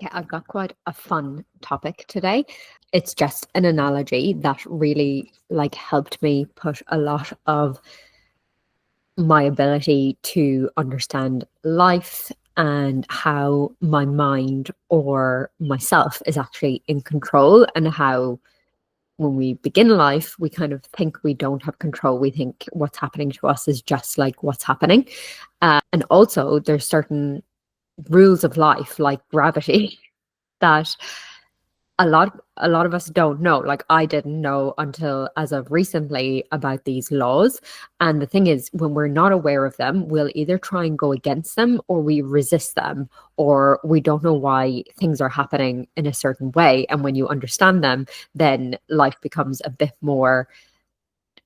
Yeah, I've got quite a fun topic today. It's just an analogy that really helped me put a lot of my ability to understand life and how my mind or myself is actually in control, and how when we begin life, we kind of think we don't have control. We think what's happening to us is just like what's happening. And also, there's certain rules of life, like gravity, that a lot of us don't know. Like, I didn't know until as of recently about these laws. And the thing is, when we're not aware of them, we'll either try and go against them, or we resist them, or we don't know why things are happening in a certain way. And when you understand them, then life becomes a bit more,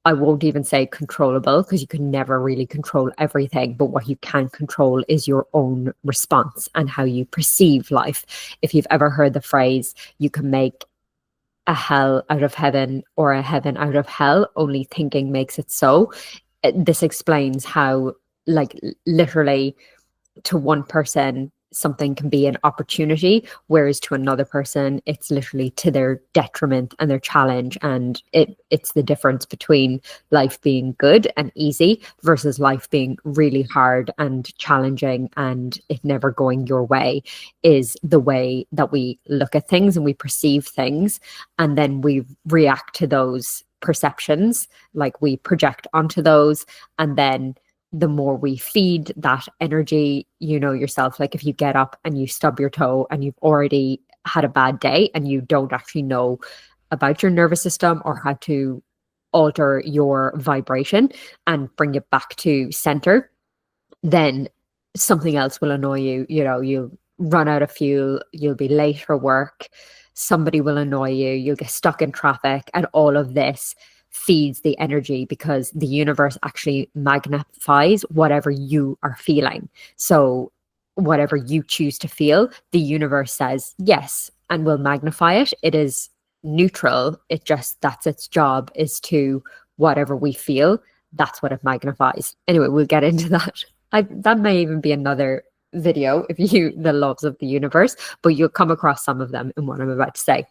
I won't even say controllable, because you can never really control everything. But what you can control is your own response and how you perceive life. If you've ever heard the phrase, you can make a hell out of heaven or a heaven out of hell, only thinking makes it so. This explains how, like, literally, to one person something can be an opportunity, whereas to another person it's literally to their detriment and their challenge. And it's the difference between life being good and easy versus life being really hard and challenging and it never going your way, is the way that we look at things and we perceive things, and then we react to those perceptions, like we project onto those. And then the more we feed that energy, you know yourself, like if you get up and you stub your toe and you've already had a bad day and you don't actually know about your nervous system or how to alter your vibration and bring it back to center, then something else will annoy you. You know, you'll run out of fuel, you'll be late for work, somebody will annoy you, you'll get stuck in traffic, and all of this feeds the energy, because the universe actually magnifies whatever you are feeling. So whatever you choose to feel, the universe says yes and will magnify it. It is neutral. It just, that's its job, is to, whatever we feel, that's what it magnifies. Anyway, we'll get into that. That may even be another video, if you, the laws of the universe, but you'll come across some of them in what I'm about to say.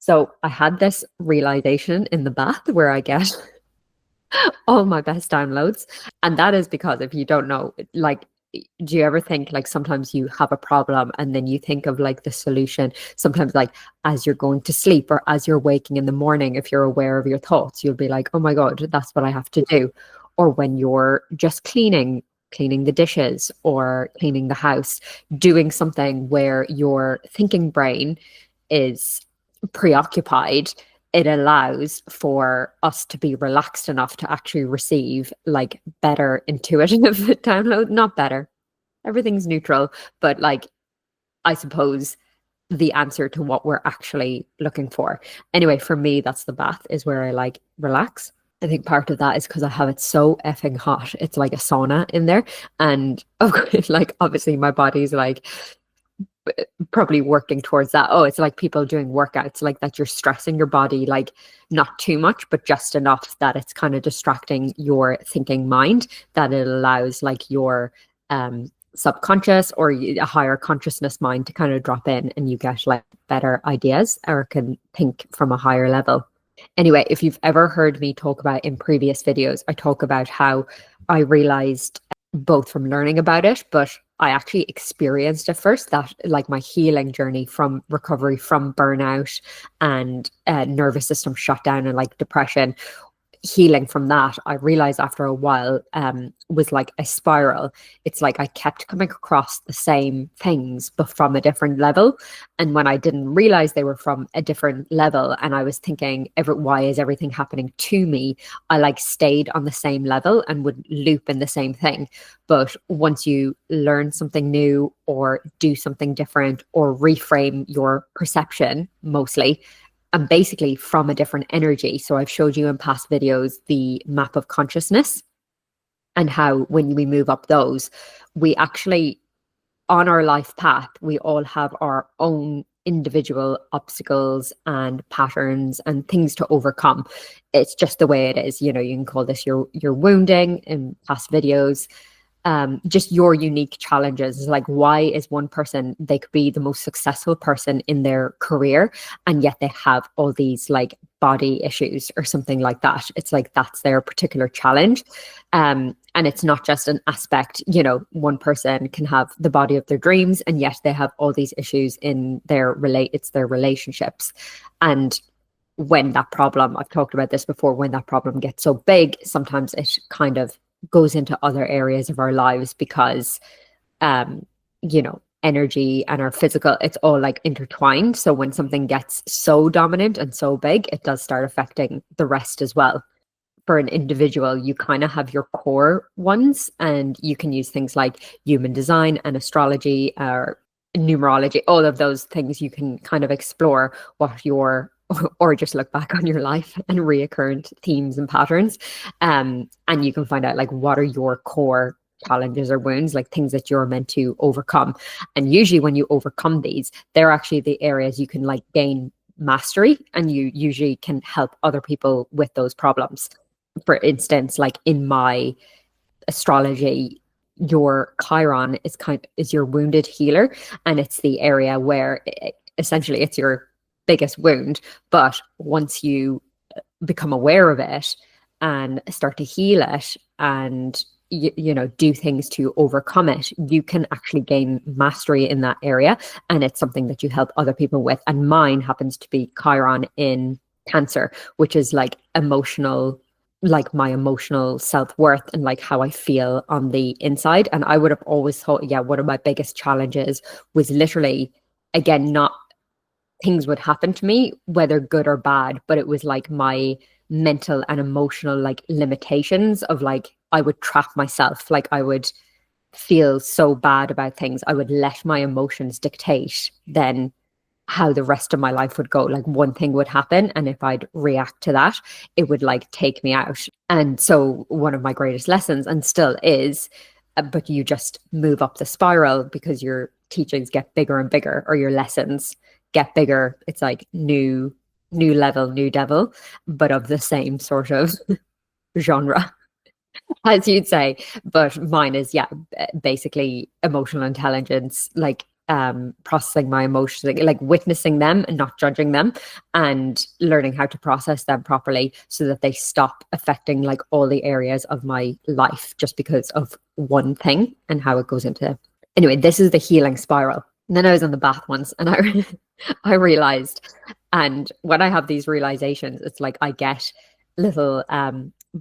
So I had this realization in the bath where I get all my best downloads. And that is because, if you don't know, like, do you ever think, like, sometimes you have a problem and then you think of like the solution, sometimes like as you're going to sleep or as you're waking in the morning, if you're aware of your thoughts, you'll be like, oh my God, that's what I have to do. Or when you're just cleaning the dishes or cleaning the house, doing something where your thinking brain is preoccupied, it allows for us to be relaxed enough to actually receive like better intuitive download. Not better, everything's neutral, but like, I suppose, the answer to what we're actually looking for. Anyway, for me, that's the bath, is where I like relax. I think part of that is because I have it so effing hot. It's like a sauna in there. And like, obviously my body's like probably working towards that. Oh, it's like people doing workouts like that. You're stressing your body, like not too much, but just enough that it's kind of distracting your thinking mind, that it allows like your subconscious or a higher consciousness mind to kind of drop in, and you get like better ideas or can think from a higher level. Anyway, if you've ever heard me talk about in previous videos, I talk about how I realized, both from learning about it, but I actually experienced it first, that like my healing journey from recovery from burnout and nervous system shutdown and like depression, healing from that, I realized after a while, was like a spiral. It's like I kept coming across the same things, but from a different level. And when I didn't realize they were from a different level, and I was thinking, why is everything happening to me? I like stayed on the same level and would loop in the same thing. But once you learn something new or do something different or reframe your perception, mostly, and basically from a different energy. So I've showed you in past videos the map of consciousness, and how when we move up those, we actually, on our life path, we all have our own individual obstacles and patterns and things to overcome. It's just the way it is. You know, you can call this your wounding in past videos. just your unique challenges. Like, why is one person, they could be the most successful person in their career, and yet they have all these like body issues or something like that. It's like that's their particular challenge. And it's not just an aspect, you know, one person can have the body of their dreams and yet they have all these issues in it's their relationships. And when that problem, I've talked about this before, when that problem gets so big, sometimes it kind of goes into other areas of our lives because, you know, energy and our physical, it's all like intertwined. So when something gets so dominant and so big, it does start affecting the rest as well. For an individual, you kind of have your core ones, and you can use things like human design and astrology or numerology, all of those things. You can kind of explore what your or just look back on your life and reoccurrent themes and patterns. And you can find out like what are your core challenges or wounds, like things that you're meant to overcome. And usually when you overcome these, they're actually the areas you can like gain mastery, and you usually can help other people with those problems. For instance, like in my astrology, your Chiron is your wounded healer, and it's the area where essentially it's your biggest wound. But once you become aware of it and start to heal it and you know, do things to overcome it, you can actually gain mastery in that area, and it's something that you help other people with. And mine happens to be Chiron in Cancer, which is like emotional, like my emotional self-worth and like how I feel on the inside. And I would have always thought, yeah, one of my biggest challenges was literally, again, not things would happen to me, whether good or bad, but it was like my mental and emotional like limitations of like, I would trap myself. Like I would feel so bad about things. I would let my emotions dictate then how the rest of my life would go. Like one thing would happen, and if I'd react to that, it would like take me out. And so one of my greatest lessons, and still is, but you just move up the spiral because your teachings get bigger and bigger, or your lessons get bigger. It's like new level, new devil, but of the same sort of genre, as you'd say. But mine is, yeah, basically emotional intelligence, like processing my emotions, like witnessing them and not judging them, and learning how to process them properly so that they stop affecting like all the areas of my life just because of one thing and how it goes into. Anyway, this is the healing spiral. And then I was on the bath once, and I realized, and when I have these realizations, it's like I get little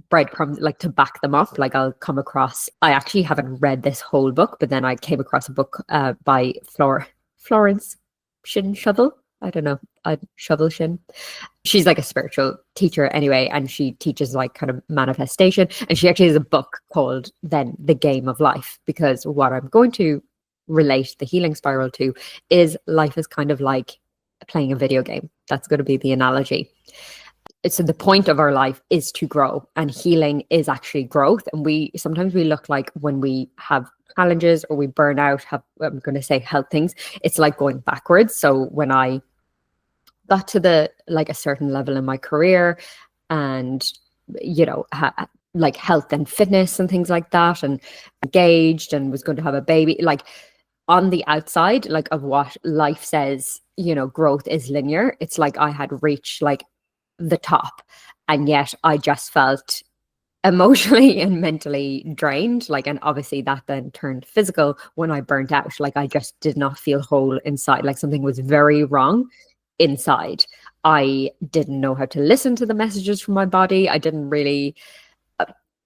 breadcrumbs like to back them up. Like I'll come across, I actually haven't read this whole book, but then I came across a book by Florence Shovel. I don't know, Shovel Shin. She's like a spiritual teacher anyway, and she teaches like kind of manifestation. And she actually has a book called then The Game of Life, because what I'm going to relate the healing spiral to is life is kind of like playing a video game. That's going to be the analogy. So the point of our life is to grow, and healing is actually growth. And we sometimes we look like when we have challenges or we burn out, I'm going to say health things, it's like going backwards. So when I got to the like a certain level in my career, and you know, like health and fitness and things like that, and engaged and was going to have a baby, like on the outside, like of what life says, you know, growth is linear. It's like I had reached like the top, and yet I just felt emotionally and mentally drained. Like, and obviously that then turned physical when I burnt out. Like I just did not feel whole inside. Like something was very wrong inside. I didn't know how to listen to the messages from my body. I didn't really,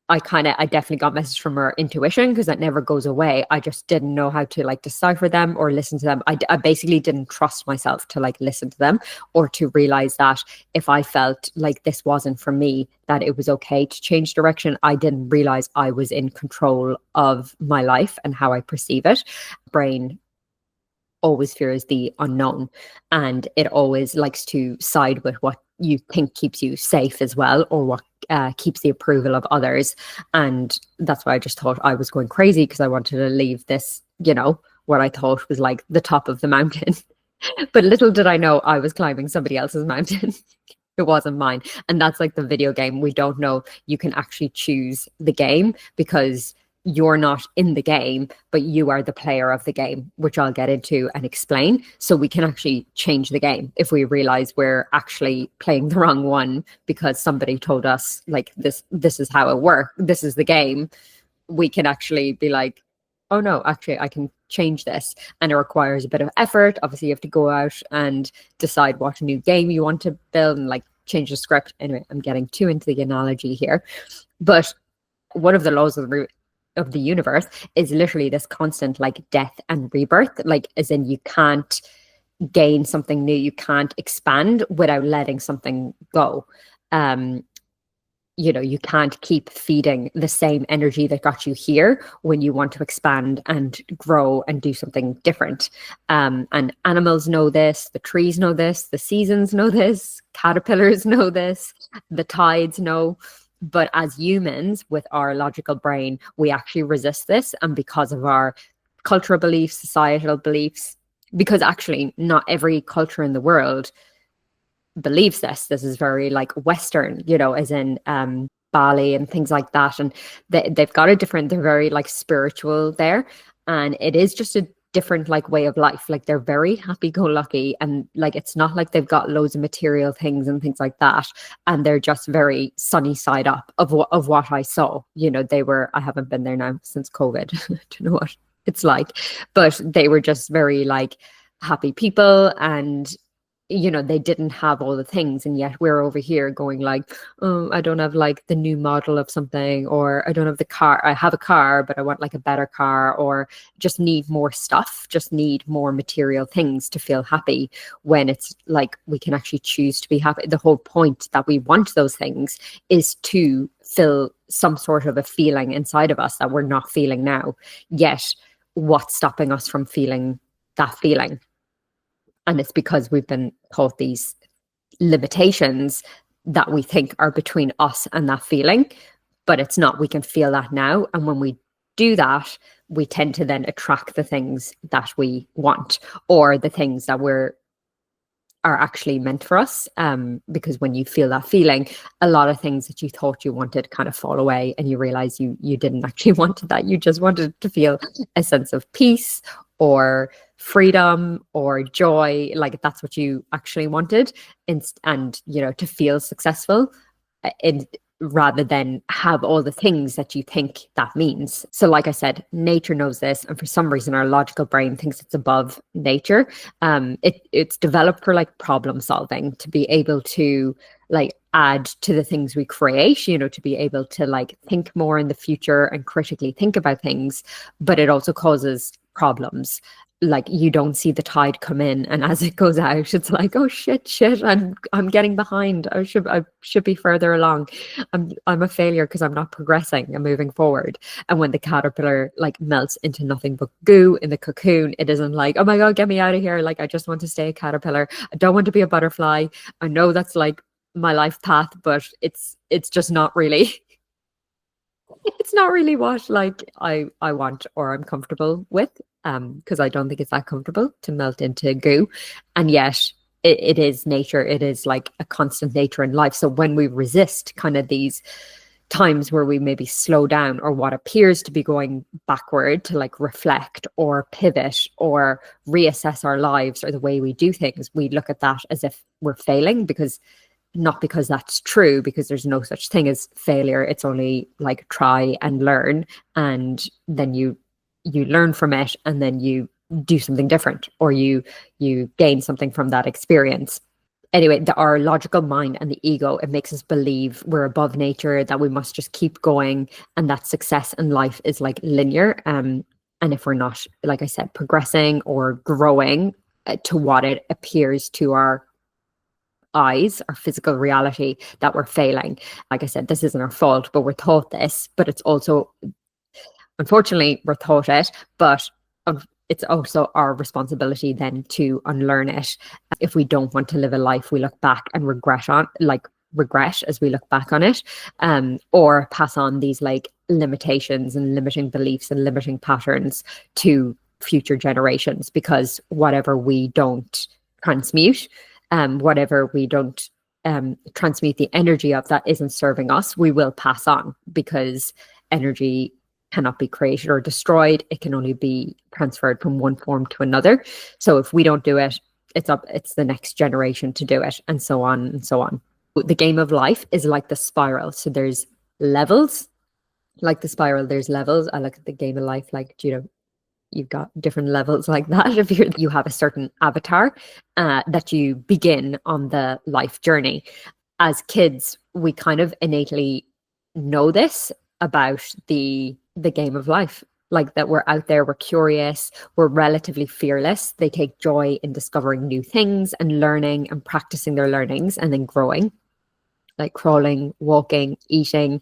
I definitely got messages from our intuition, because that never goes away. I just didn't know how to like decipher them or listen to them. I basically didn't trust myself to like listen to them, or to realize that if I felt like this wasn't for me, that it was okay to change direction. I didn't realize I was in control of my life and how I perceive it. Brain always fears the unknown, and it always likes to side with what you think keeps you safe as well, or what keeps the approval of others. And that's why I just thought I was going crazy, because I wanted to leave this, you know, what I thought was like the top of the mountain. But little did I know I was climbing somebody else's mountain. It wasn't mine. And that's like the video game. We don't know. You can actually choose the game, because you're not in the game, but you are the player of the game, which I'll get into and explain. So we can actually change the game if we realize we're actually playing the wrong one because somebody told us like this is how it works. This is the game. We can actually be like, oh no, actually I can change this. And it requires a bit of effort. Obviously you have to go out and decide what new game you want to build and like change the script. Anyway, I'm getting too into the analogy here. But one of the laws of the universe is literally this constant like death and rebirth, like as in you can't gain something new, you can't expand without letting something go. You can't keep feeding the same energy that got you here when you want to expand and grow and do something different. And animals know this, the trees know this, the seasons know this, caterpillars know this, the tides know. But as humans, with our logical brain, we actually resist this. And because of our cultural beliefs, societal beliefs, because actually not every culture in the world believes this. This is very like Western, as in Bali and things like that. And they've got they're very like spiritual there. And it is just a different like way of life. Like they're very happy-go-lucky, and like it's not like they've got loads of material things and things like that, and they're just very sunny side up of what I saw. I haven't been there now since COVID. I don't know what it's like, but they were just very like happy people, and they didn't have all the things, and yet we're over here going like, oh, I don't have like the new model of something, or I don't have the car. I have a car, but I want like a better car, or just need more stuff, just need more material things to feel happy, when it's like we can actually choose to be happy. The whole point that we want those things is to fill some sort of a feeling inside of us that we're not feeling now. Yet what's stopping us from feeling that feeling? And it's because we've been taught these limitations that we think are between us and that feeling, but it's not. We can feel that now. And when we do that, we tend to then attract the things that we want, or the things that are actually meant for us. Because when you feel that feeling, a lot of things that you thought you wanted kind of fall away, and you realize you didn't actually want that. You just wanted to feel a sense of peace or freedom or joy, like that's what you actually wanted, and to feel successful, rather than have all the things that you think that means. So like I said, nature knows this, and for some reason our logical brain thinks it's above nature. It's developed for like problem solving, to be able to like add to the things we create, to be able to like think more in the future and critically think about things. But it also causes problems. Like you don't see the tide come in, and as it goes out, it's like, oh shit, I'm getting behind. I should be further along. I'm a failure because I'm not progressing and moving forward. And when the caterpillar like melts into nothing but goo in the cocoon, it isn't like, oh my god, get me out of here. Like I just want to stay a caterpillar. I don't want to be a butterfly. I know that's like my life path, but it's just not really. It's not really what like I want or I'm comfortable with, because I don't think it's that comfortable to melt into goo. And yet it is nature. It is like a constant nature in life. So when we resist kind of these times where we maybe slow down, or what appears to be going backward, to like reflect or pivot or reassess our lives or the way we do things, we look at that as if we're failing, not because that's true, because there's no such thing as failure. It's only like try and learn, and then you learn from it, and then you do something different, or you gain something from that experience. Anyway, our logical mind and the ego, it makes us believe we're above nature, that we must just keep going, and that success in life is like linear. And if we're not, like I said, progressing or growing to what it appears to our eyes, our physical reality, that we're failing. Like I said, this isn't our fault, but we're taught this. But it's also, unfortunately, we're taught it, but it's also our responsibility then to unlearn it. If we don't want to live a life we look back and regret as we look back on it, or pass on these like limitations and limiting beliefs and limiting patterns to future generations, because whatever we don't transmute, whatever we don't transmute the energy of that isn't serving us, we will pass on, because energy cannot be created or destroyed. It can only be transferred from one form to another. So if we don't do it, it's the next generation to do it, and so on and so on. The game of life is like the spiral. So there's levels. Like the spiral, there's levels. I look at the game of life like, you've got different levels like that. If you have a certain avatar that you begin on the life journey. As kids, we kind of innately know this about the game of life, like that we're out there, we're curious, we're relatively fearless. They take joy in discovering new things and learning and practicing their learnings and then growing, like crawling, walking, eating.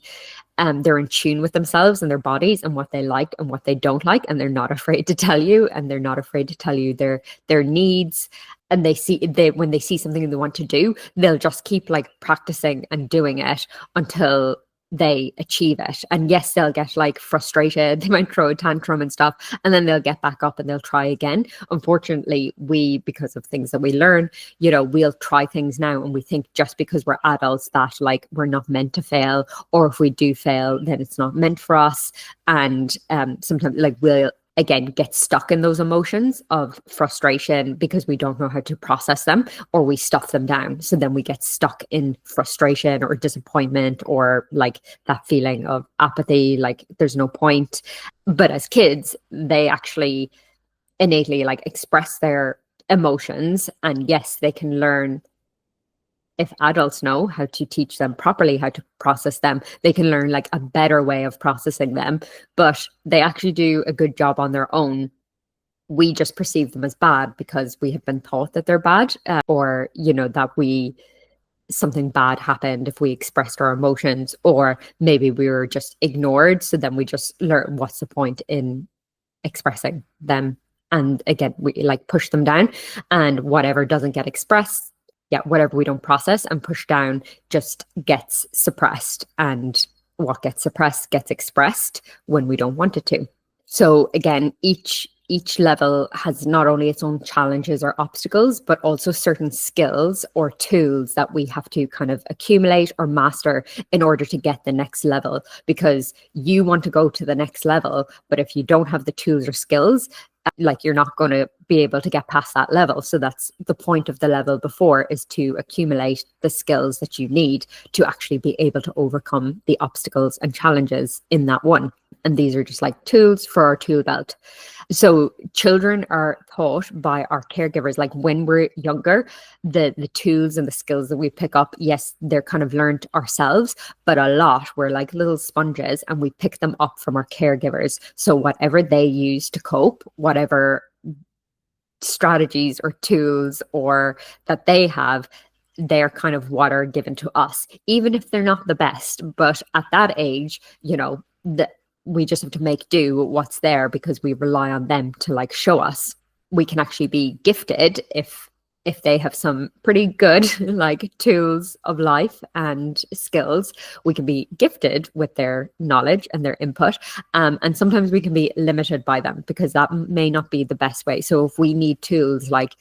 They're in tune with themselves and their bodies and what they like and what they don't like, and they're not afraid to tell you, and they're not afraid to tell you their needs. And when they see something they want to do, they'll just keep like practicing and doing it until they achieve it. And yes, they'll get like frustrated, they might throw a tantrum and stuff, and then they'll get back up and they'll try again. Unfortunately, because of things that we learn, we'll try things now and we think just because we're adults that like we're not meant to fail, or if we do fail then it's not meant for us. And sometimes like we'll again get stuck in those emotions of frustration because we don't know how to process them, or we stuff them down. So then we get stuck in frustration or disappointment, or like that feeling of apathy, like there's no point. But as kids, they actually innately like express their emotions, and yes, they can learn. If adults know how to teach them properly how to process them, they can learn like a better way of processing them. But they actually do a good job on their own. We just perceive them as bad because we have been taught that they're bad, or that something bad happened if we expressed our emotions, or maybe we were just ignored. So then we just learn, what's the point in expressing them? And again, we like push them down, and whatever doesn't get expressed, whatever we don't process and push down just gets suppressed, and what gets suppressed gets expressed when we don't want it to. So again, each level has not only its own challenges or obstacles, but also certain skills or tools that we have to kind of accumulate or master in order to get the next level. Because you want to go to the next level, but if you don't have the tools or skills, like you're not going to be able to get past that level. So that's the point of the level before, is to accumulate the skills that you need to actually be able to overcome the obstacles and challenges in that one. And these are just like tools for our tool belt. So children are taught by our caregivers, like when we're younger, the tools and the skills that we pick up, yes, they're kind of learned ourselves, but a lot, we're like little sponges and we pick them up from our caregivers. So whatever they use to cope, whatever strategies or tools or that they have, they're kind of what are given to us, even if they're not the best. But at that age, we just have to make do with what's there, because we rely on them to like show us. We can actually be gifted if they have some pretty good like tools of life and skills. We can be gifted with their knowledge and their input, and sometimes we can be limited by them because that may not be the best way. So if we need tools like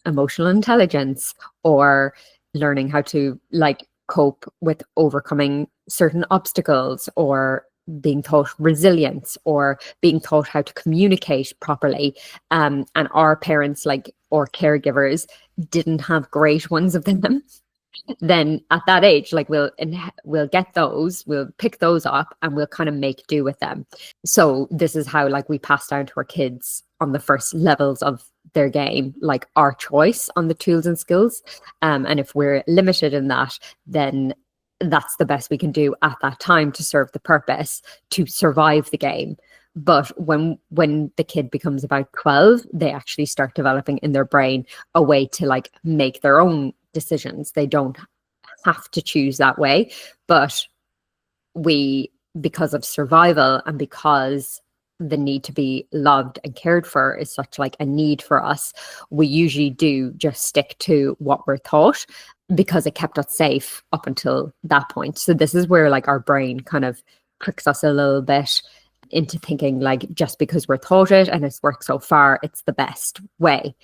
emotional intelligence, or learning how to like cope with overcoming certain obstacles, or being taught resilience, or being taught how to communicate properly, and our parents like or caregivers didn't have great ones of them, then at that age, like we'll get those, we'll pick those up and we'll kind of make do with them. So this is how like we pass down to our kids on the first levels of their game, like our choice on the tools and skills, and if we're limited in that, then that's the best we can do at that time to serve the purpose to survive the game. But when the kid becomes about 12, they actually start developing in their brain a way to like make their own decisions. They don't have to choose that way, but because of survival and because the need to be loved and cared for is such like a need for us, we usually do just stick to what we're taught, because it kept us safe up until that point. So this is where like our brain kind of tricks us a little bit into thinking like just because we're taught it and it's worked so far, it's the best way.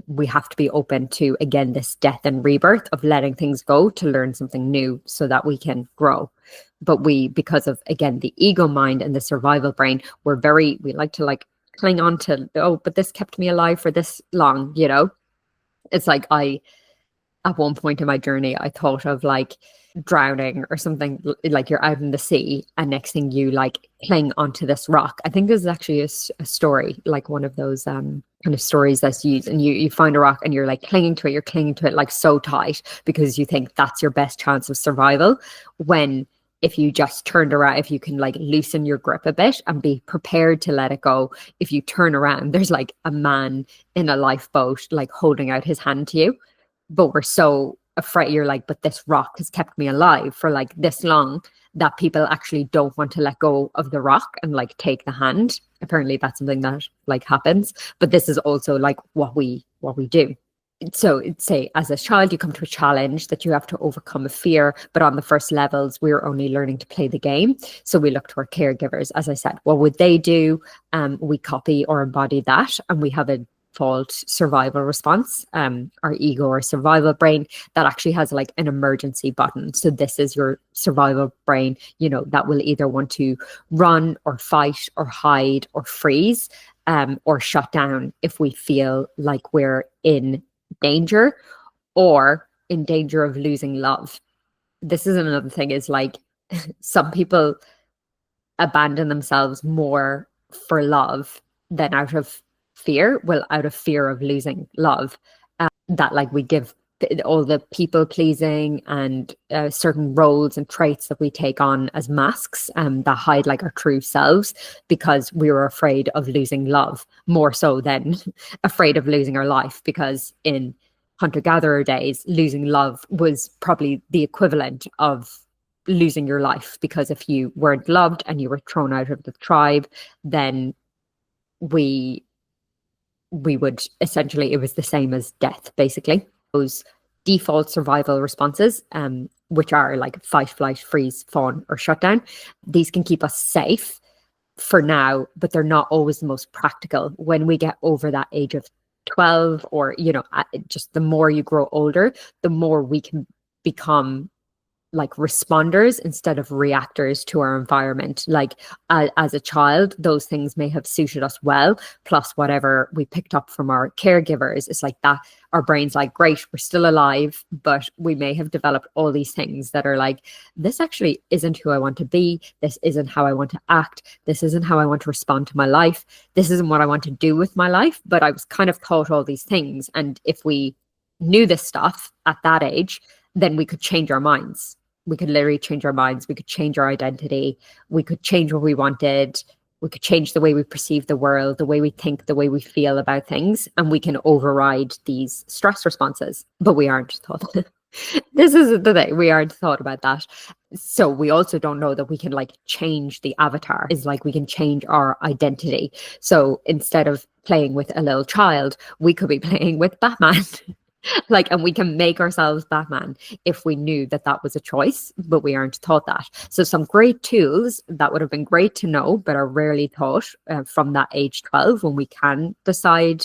we have to be open to, again, this death and rebirth of letting things go to learn something new so that we can grow. But because of, again, the ego mind and the survival brain, we like to like cling on to, oh, but this kept me alive for this long, you know? It's like at one point in my journey, I thought of like drowning or something, like you're out in the sea and next thing you like cling onto this rock. I think this is actually a story, like one of those kind of stories that's used, and you find a rock and you're like clinging to it, like so tight because you think that's your best chance of survival. When if you just turned around, if you can like loosen your grip a bit and be prepared to let it go, if you turn around, there's like a man in a lifeboat like holding out his hand to you. But we're so afraid, you're like, but this rock has kept me alive for like this long, that people actually don't want to let go of the rock and like take the hand. Apparently that's something that like happens, but this is also like what we do. So say as a child, you come to a challenge that you have to overcome a fear, but on the first levels, we're only learning to play the game. So we look to our caregivers. As I said, what would they do? We copy or embody that, and we have a default survival response, our ego or survival brain, that actually has like an emergency button. So this is your survival brain, you know, that will either want to run or fight or hide or freeze, or shut down if we feel like we're in danger or in danger of losing love. This is another thing, is like some people abandon themselves more for love than out of fear. Well, out of fear of losing love, that like we give all the people pleasing and certain roles and traits that we take on as masks, that hide like our true selves, because we were afraid of losing love more so than afraid of losing our life. Because in hunter-gatherer days, losing love was probably the equivalent of losing your life, because if you weren't loved and you were thrown out of the tribe, then we would essentially, it was the same as death, basically. Those default survival responses, which are like fight, flight, freeze, fawn, or shutdown, these can keep us safe for now, but they're not always the most practical. When we get over that age of 12, or, you know, just the more you grow older, the more we can become like responders instead of reactors to our environment. Like as a child, those things may have suited us well, plus whatever we picked up from our caregivers. It's like that our brain's like, great, we're still alive, but we may have developed all these things that are like, this actually isn't who I want to be, this isn't how I want to act, this isn't how I want to respond to my life, this isn't what I want to do with my life. But I was kind of taught all these things, and if we knew this stuff at that age, then we could change our minds. We could literally change our minds. We could change our identity. We could change what we wanted. We could change the way we perceive the world, the way we think, the way we feel about things. And we can override these stress responses. But we aren't taught. This is the thing. We aren't thought about that. So we also don't know that we can like change the avatar. It's like we can change our identity. So instead of playing with a little child, we could be playing with Batman. Like, and we can make ourselves Batman if we knew that that was a choice, but we aren't taught that. So some great tools that would have been great to know, but are rarely taught from that age 12, when we can decide,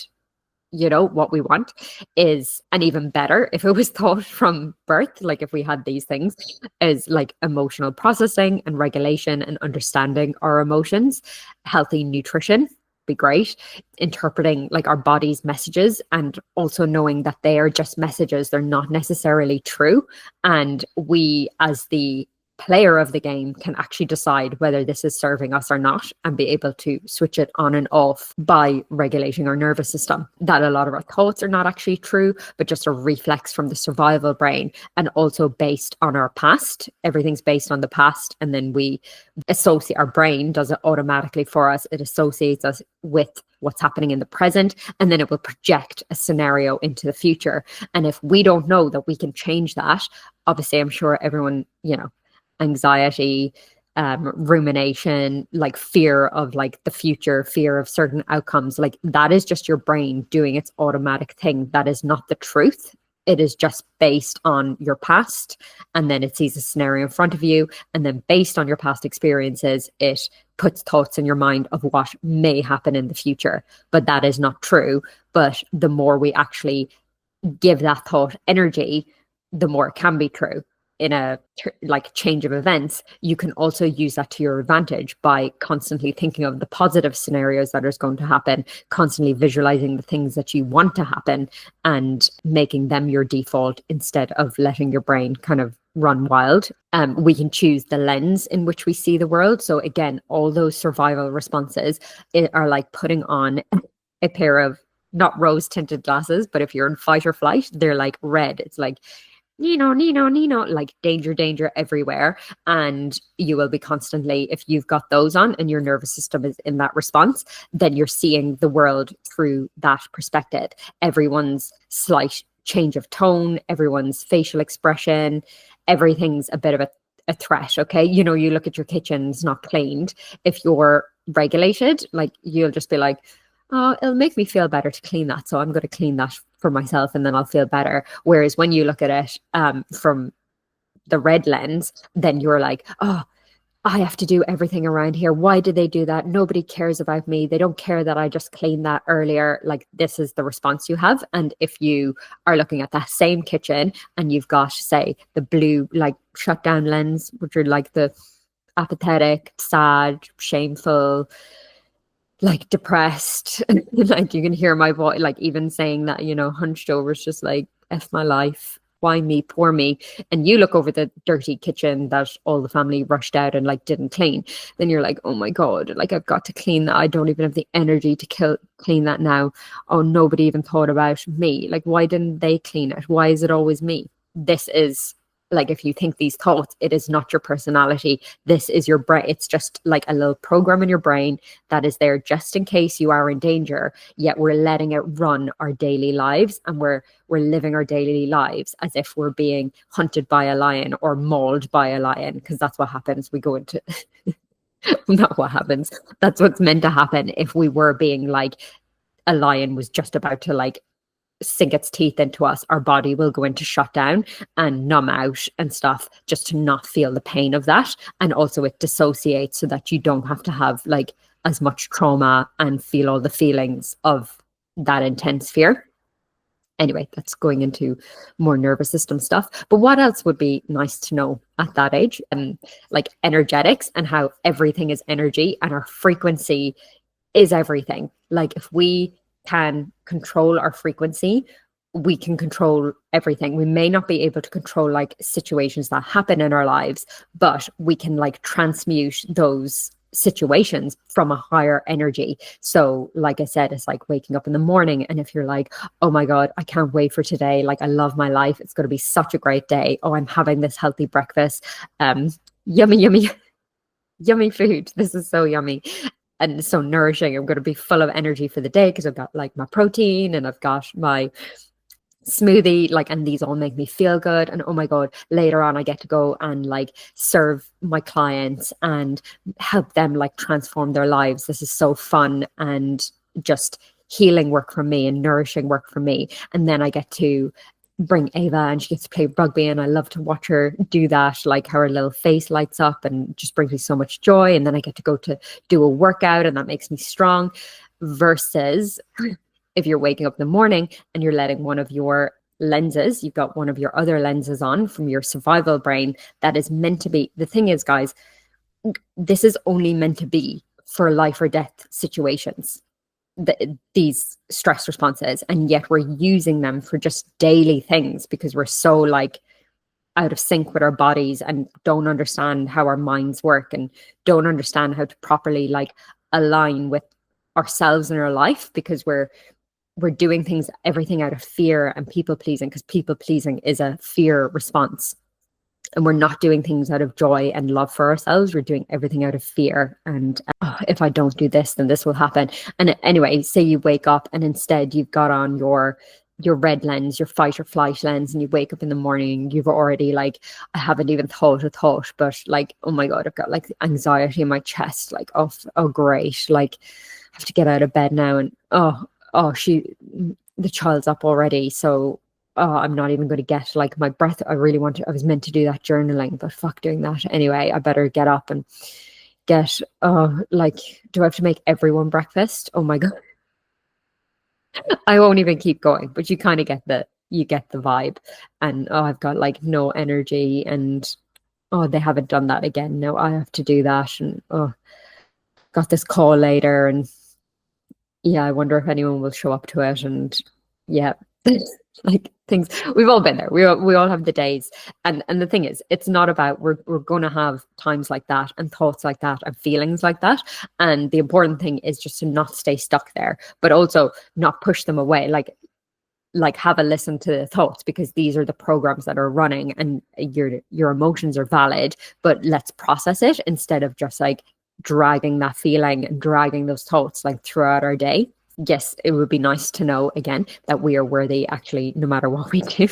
you know, what we want, is, and even better if it was taught from birth, like if we had these things, is like emotional processing and regulation and understanding our emotions, healthy nutrition, be great, interpreting like our body's messages, and also knowing that they are just messages, they're not necessarily true, and we as the player of the game can actually decide whether this is serving us or not, and be able to switch it on and off by regulating our nervous system. That a lot of our thoughts are not actually true, but just a reflex from the survival brain, and also based on our past. Everything's based on the past, and then we associate, our brain does it automatically for us. It associates us with what's happening in the present, and then it will project a scenario into the future. And if we don't know that we can change that, obviously I'm sure everyone, you know, anxiety, rumination, like fear of like the future, fear of certain outcomes, like that is just your brain doing its automatic thing. That is not the truth. It is just based on your past, and then it sees a scenario in front of you, and then based on your past experiences, it puts thoughts in your mind of what may happen in the future, but that is not true. But the more we actually give that thought energy, the more it can be true. In a like change of events, you can also use that to your advantage by constantly thinking of the positive scenarios that is going to happen, constantly visualizing the things that you want to happen and making them your default instead of letting your brain kind of run wild. We can choose the lens in which we see the world. So again, all those survival responses are like putting on a pair of not rose tinted glasses, but if you're in fight or flight, they're like red. It's like Nino, Nino, Nino, like danger, danger everywhere. And you will be constantly, if you've got those on and your nervous system is in that response, then you're seeing the world through that perspective. Everyone's slight change of tone, everyone's facial expression, everything's a bit of a threat. Okay. You know, you look at your kitchen's not cleaned. If you're regulated, like you'll just be like, oh, it'll make me feel better to clean that. So I'm going to clean that for myself and then I'll feel better. Whereas when you look at it from the red lens, then you're like, oh, I have to do everything around here. Why did they do that? Nobody cares about me. They don't care that I just cleaned that earlier. Like this is the response you have. And if you are looking at that same kitchen and you've got, say, the blue, like shut down lens, which are like the apathetic, sad, shameful, like depressed, like you can hear my voice, like even saying that, you know, hunched over is just like, F my life, why me, poor me. And you look over the dirty kitchen that all the family rushed out and like didn't clean, then you're like, oh my God, like I've got to clean that. I don't even have the energy to clean that now. Oh, nobody even thought about me. Like, why didn't they clean it? Why is it always me? This is like, if you think these thoughts, it is not your personality. This is your brain. It's just like a little program in your brain that is there just in case you are in danger, yet we're letting it run our daily lives. And we're living our daily lives as if we're being hunted by a lion or mauled by a lion, because that's what happens. We go into, not what happens. That's what's meant to happen if we were being like, a lion was just about to like sink its teeth into us, our body will go into shutdown and numb out and stuff just to not feel the pain of that. And also it dissociates so that you don't have to have like as much trauma and feel all the feelings of that intense fear. Anyway, that's going into more nervous system stuff. But what else would be nice to know at that age? Like energetics and how everything is energy and our frequency is everything. Like if we can control our frequency, we can control everything. We may not be able to control like situations that happen in our lives, but we can like transmute those situations from a higher energy. So like I said, it's like waking up in the morning, and if you're like, oh my God, I can't wait for today, like I love my life, it's going to be such a great day, oh, I'm having this healthy breakfast, yummy yummy food, this is so yummy and so nourishing, I'm going to be full of energy for the day because I've got like my protein and I've got my smoothie, like, and these all make me feel good. And oh my God, later on I get to go and like serve my clients and help them like transform their lives. This is so fun and just healing work for me and nourishing work for me. And then I get to bring Ava and she gets to play rugby, and I love to watch her do that, like her little face lights up and just brings me so much joy. And then I get to go to do a workout and that makes me strong. Versus if you're waking up in the morning and you're letting one of your lenses, you've got one of your other lenses on from your survival brain that is meant to be, the thing is, guys, this is only meant to be for life or death situations, these stress responses, and yet we're using them for just daily things because we're so like out of sync with our bodies and don't understand how our minds work and don't understand how to properly like align with ourselves in our life, because we're doing things, everything out of fear and people pleasing, because people pleasing is a fear response. And we're not doing things out of joy and love for ourselves. We're doing everything out of fear. And if I don't do this, then this will happen. And anyway, say you wake up and instead you've got on your red lens, your fight or flight lens, and you wake up in the morning, you've already like, I haven't even thought a thought, but like, oh my God, I've got like anxiety in my chest. Like, oh great. Like I have to get out of bed now. And the child's up already. So I'm not even going to get like my breath. I was meant to do that journaling, but fuck doing that. Anyway, I better get up and get, like, do I have to make everyone breakfast? Oh my God. I won't even keep going, but you kind of get the vibe. And oh, I've got like no energy, and oh, they haven't done that again. No, I have to do that. And oh, got this call later, and yeah, I wonder if anyone will show up to it. And yeah, like things we've all been there. We all have the days. And the thing is, it's not about we're gonna have times like that and thoughts like that and feelings like that. And the important thing is just to not stay stuck there, but also not push them away. Like have a listen to the thoughts, because these are the programs that are running, and your emotions are valid, but let's process it instead of just like dragging that feeling and dragging those thoughts like throughout our day. Yes, it would be nice to know again that we are worthy actually no matter what we do.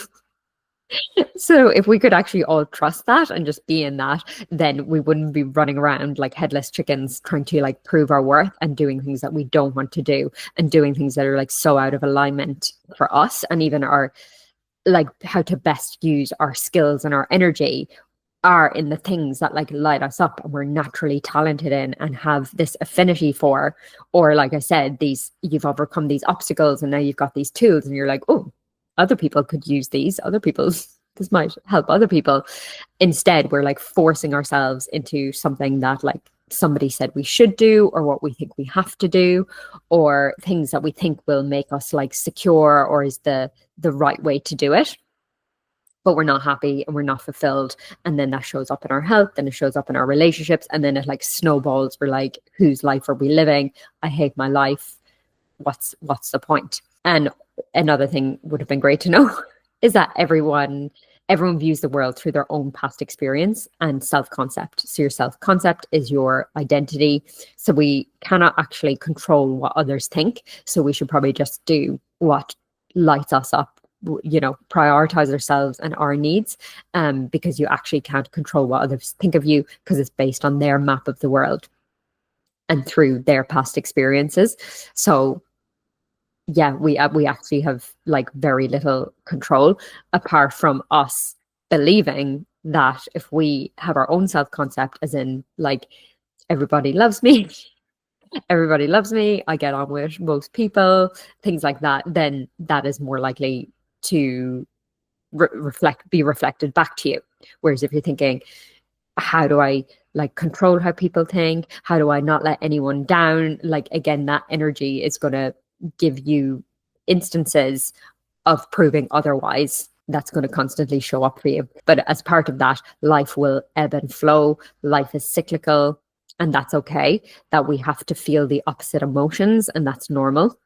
So if we could actually all trust that and just be in that, then we wouldn't be running around like headless chickens trying to like prove our worth and doing things that we don't want to do, and doing things that are like so out of alignment for us, and even our like how to best use our skills and our energy are in the things that like light us up and we're naturally talented in and have this affinity for. Or like I said, these, you've overcome these obstacles and now you've got these tools and you're like, oh, other people could use these, other people, this might help other people. Instead, we're like forcing ourselves into something that like somebody said we should do, or what we think we have to do, or things that we think will make us like secure or is the right way to do it. But we're not happy and we're not fulfilled, and then that shows up in our health, and it shows up in our relationships, and then it like snowballs. We're like, whose life are we living? I hate my life. What's the point? And another thing would have been great to know is that everyone views the world through their own past experience and self-concept. So your self-concept is your identity. So we cannot actually control what others think. So we should probably just do what lights us up, you know, prioritize ourselves and our needs, because you actually can't control what others think of you, because it's based on their map of the world and through their past experiences. So yeah, we actually have like very little control, apart from us believing that if we have our own self-concept, as in like everybody loves me, everybody loves me, I get on with most people, things like that, then that is more likely to be reflected back to you. Whereas if you're thinking, how do I like control how people think? How do I not let anyone down? Like again, that energy is going to give you instances of proving otherwise. That's going to constantly show up for you. But as part of that, life will ebb and flow. Life is cyclical, and that's okay. That we have to feel the opposite emotions, and that's normal.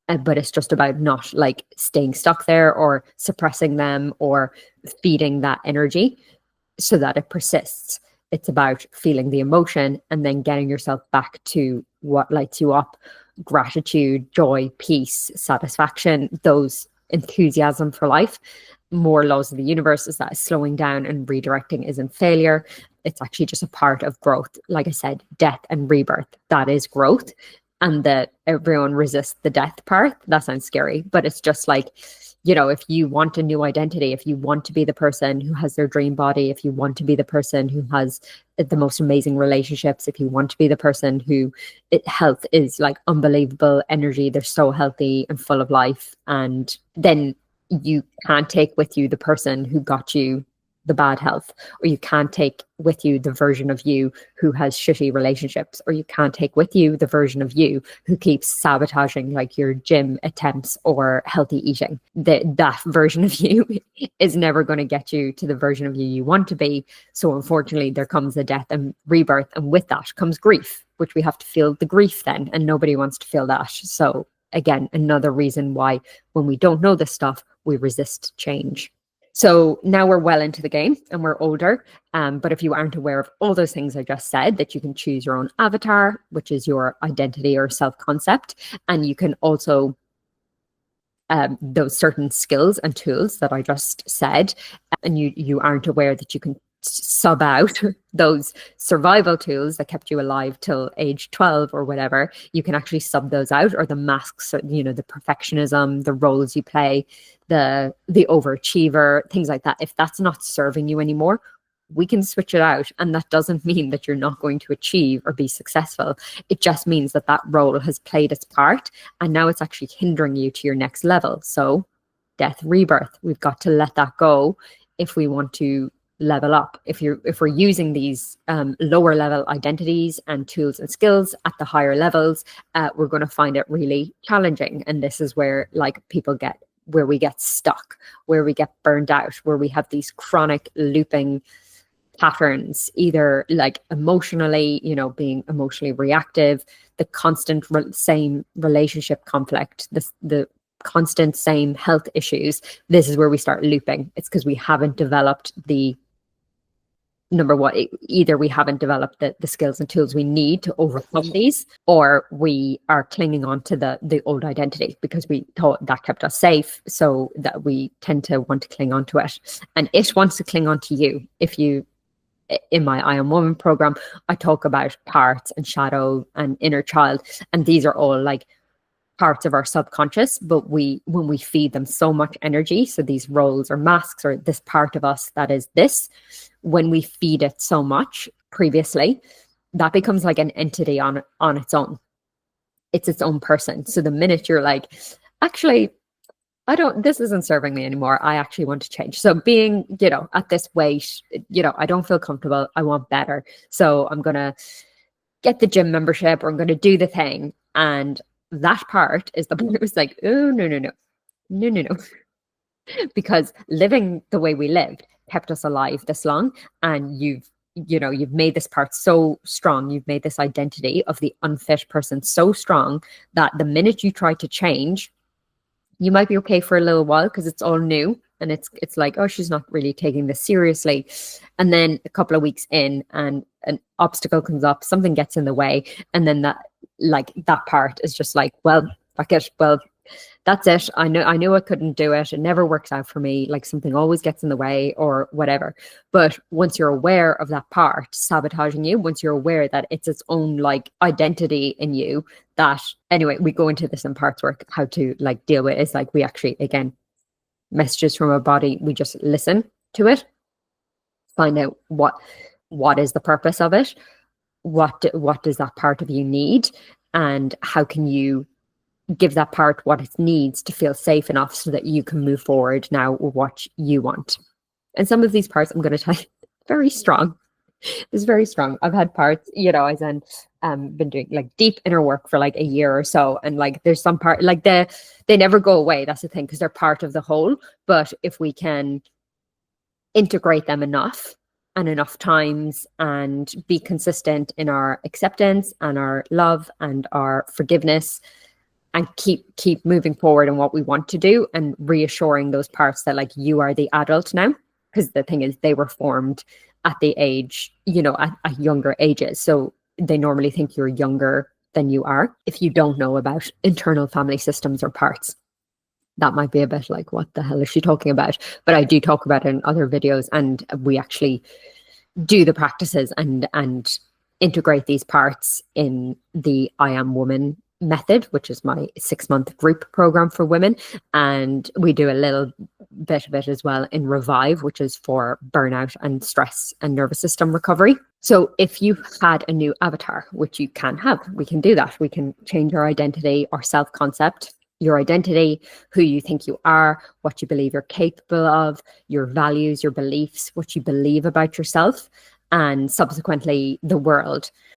But it's just about not like staying stuck there or suppressing them or feeding that energy so that it persists. It's about feeling the emotion and then getting yourself back to what lights you up: gratitude, joy, peace, satisfaction, those enthusiasm for life. More laws of the universe is that slowing down and redirecting isn't failure. It's actually just a part of growth. Like I said, death and rebirth, that is growth. And that everyone resists the death part, that sounds scary, but it's just like, you know, if you want a new identity, if you want to be the person who has their dream body, if you want to be the person who has the most amazing relationships, if you want to be the person who health is like unbelievable energy, they're so healthy and full of life, and then you can't take with you the person who got you the bad health, or you can't take with you the version of you who has shitty relationships, or you can't take with you the version of you who keeps sabotaging like your gym attempts or healthy eating. That version of you is never going to get you to the version of you want to be. So unfortunately, there comes a death and rebirth, and with that comes grief, which we have to feel the grief then, and nobody wants to feel that. So again, another reason why when we don't know this stuff, we resist change. So now we're well into the game and we're older. But if you aren't aware of all those things I just said, that you can choose your own avatar, which is your identity or self-concept. And you can also, those certain skills and tools that I just said, and you aren't aware that you can sub out those survival tools that kept you alive till age 12 or whatever. You can actually sub those out, or the masks, you know, the perfectionism, the roles you play, the overachiever, things like that. If that's not serving you anymore, we can switch it out. And that doesn't mean that you're not going to achieve or be successful. It just means that that role has played its part, and now it's actually hindering you to your next level. So death, rebirth, we've got to let that go if we want to level up. If we're using these lower level identities and tools and skills at the higher levels, we're going to find it really challenging. And this is where we get stuck, where we get burned out, where we have these chronic looping patterns, either like emotionally, being emotionally reactive, the constant same relationship conflict, the constant same health issues. This is where we start looping. It's because we haven't developed either we haven't developed the skills and tools we need to overcome these, or we are clinging on to the old identity because we thought that kept us safe, so that we tend to want to cling on to it. And it wants to cling on to you. In my I Am Woman program, I talk about parts and shadow and inner child, and these are all like parts of our subconscious, but when we feed them so much energy, so these roles or masks or this part of us that is this, when we feed it so much previously, that becomes like an entity on its own. It's its own person. So the minute you're like, actually, this isn't serving me anymore, I actually want to change. So being, at this weight, I don't feel comfortable, I want better. So I'm going to get the gym membership, or I'm going to do the thing. And that part is the part that was like, oh, no. Because living the way we lived kept us alive this long. And you've made this part so strong. You've made this identity of the unfit person so strong that the minute you try to change, you might be okay for a little while because it's all new. And it's like, oh, she's not really taking this seriously. And then a couple of weeks in, and an obstacle comes up, something gets in the way. And then that part is just like, well, fuck it. Well, that's it. I knew I couldn't do it. It never works out for me. Like something always gets in the way or whatever. But once you're aware of that part sabotaging you, once you're aware that it's its own like identity in you, that anyway, we go into this in parts work, how to like deal with it. It's like we actually, again, messages from our body, we just listen to it, find out what is the purpose of it, what does that part of you need, and how can you give that part what it needs to feel safe enough so that you can move forward now with what you want. And some of these parts, I'm going to tell you, very strong. It's very strong. I've had parts, as in been doing like deep inner work for like a year or so, and like there's some part like they never go away. That's the thing, because they're part of the whole. But if we can integrate them enough and enough times, and be consistent in our acceptance and our love and our forgiveness, and keep moving forward in what we want to do, and reassuring those parts that like you are the adult now, because the thing is they were formed at the age, at younger ages. So they normally think you're younger than you are. If you don't know about internal family systems or parts, that might be a bit like, what the hell is she talking about? But I do talk about it in other videos, and we actually do the practices and integrate these parts in the I Am Woman method, which is my 6-month group program for women. And we do a little bit of it as well in Revive, which is for burnout and stress and nervous system recovery. So if you had a new avatar, which you can have, we can do that. We can change your identity or self-concept, your identity, who you think you are, what you believe you're capable of, your values, your beliefs, what you believe about yourself, and subsequently the world.